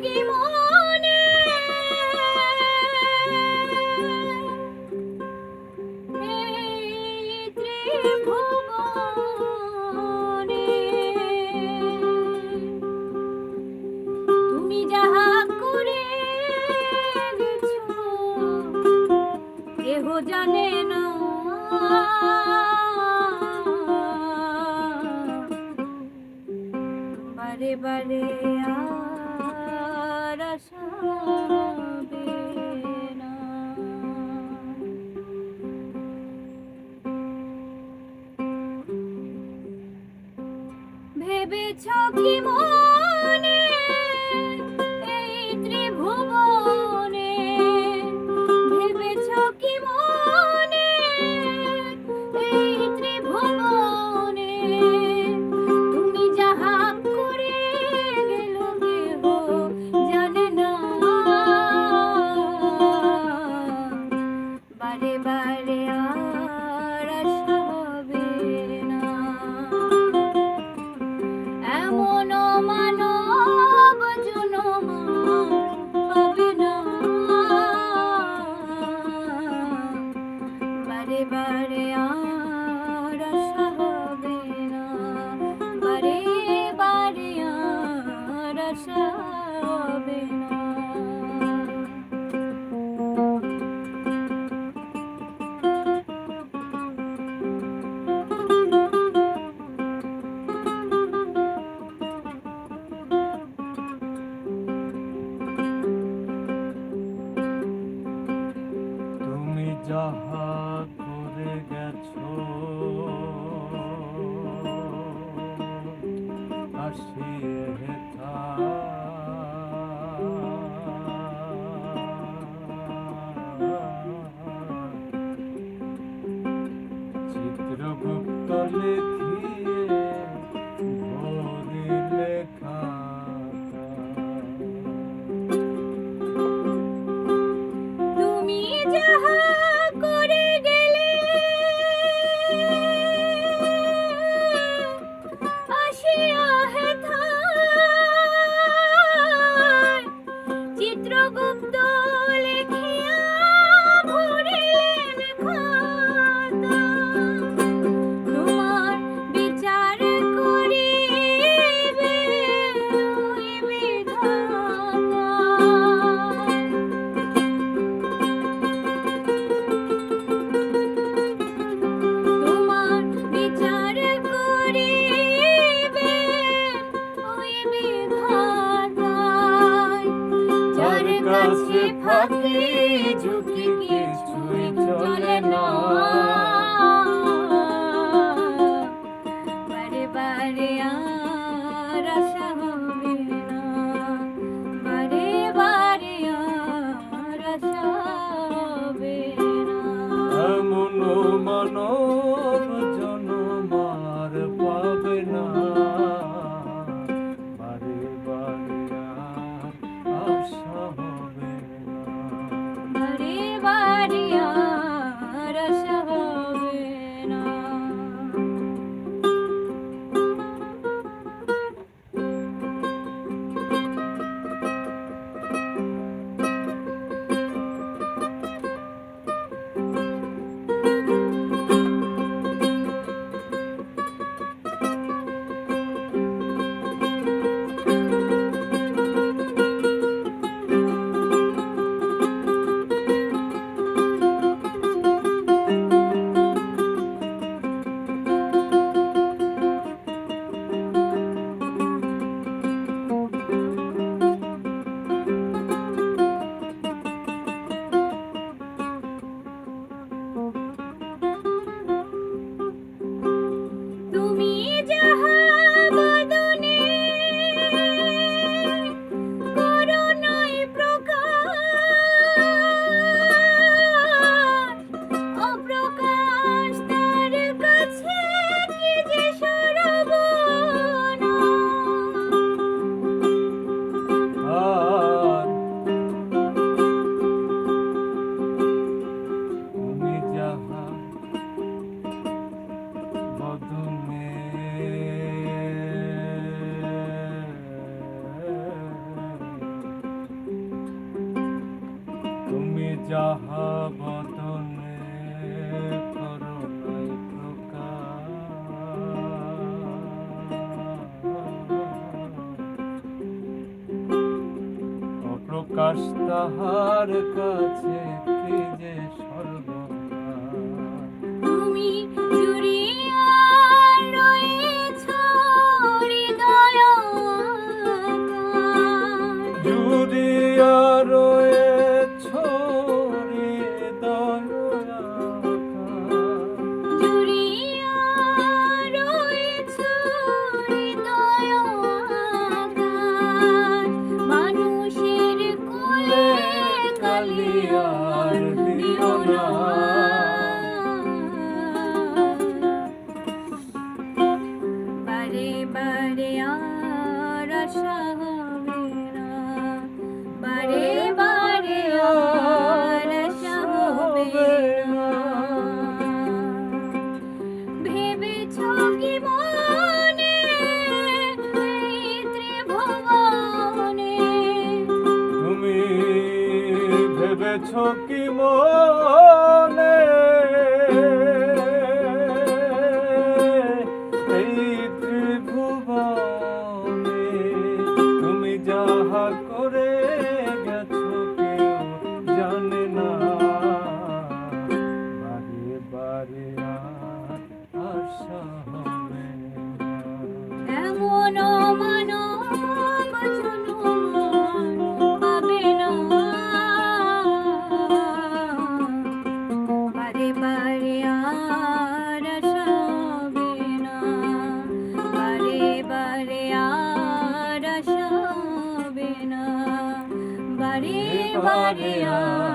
কি মনে এই ত্রিভুবনে তুমি যাহা করে গেছো কেহ জানে না বারে বারে আর আশা হবে না। ভেবেছ কি মনে এই ত্রিভুবনে ভেবেছ কি মনে এই ত্রিভুবনে তুমি যাহা করে গেল কেহ জানে না বারে বারে আর আশা হবে না। এমন মানব জনম পাবে না বারে বারে আর আশা হবে না বারে বারে আর আশা হবে না। যাহা করে গেছো আসিয়ে চিত্রগুপ্ত লিখিয়ে ভরি লেখা তুমি যাহা করে গেলে আসিয়া হেথায় চিত্রগুপ্ত লিখিয়া ভরিলেন খাতা তোমার বিচার করিবে ওই বিধাতা। তোমার বিচার করিবে ওই বিধাতায় যার কাছে ফাঁকি ঝুঁকি কিছুই চলে না বারে বারে আর আশা হবে না বারে বারে আর আশা হবে না। এমন মানব জনম আর পাবে না বারে বারে আর আশা হবে না বারে বারে আর আশা হবে না। যাহা বদনে করুণাই প্রকাশ তাহার কাছে কি যে সর্বনাশ তুমি জুড়িয়া রয়েছ হৃদয় আকাশ। জুড়িয়া রয়েছ হৃদয় আকাশ। জুড়িয়া রয়েছ হৃদয় আকাশ। মানুষের কোলে কালিয়ার দিও না। বারে বারে আর আশা হবে না। বারে বারে আর আশা হবে না। ভেবেছ কি মনে এই ত্রিভুবনে তুমি ভেবেছ কি মনে এই ত্রিভুবনে তুমি যাহা করে গেছো কেউ জানে না বারে বারে আর আশা হবে না। এমন মানব জন্ম পাবে না। বারে বারে আর আশা হবে না। বারে বারে আর আশা হবে না। বারে বারে আর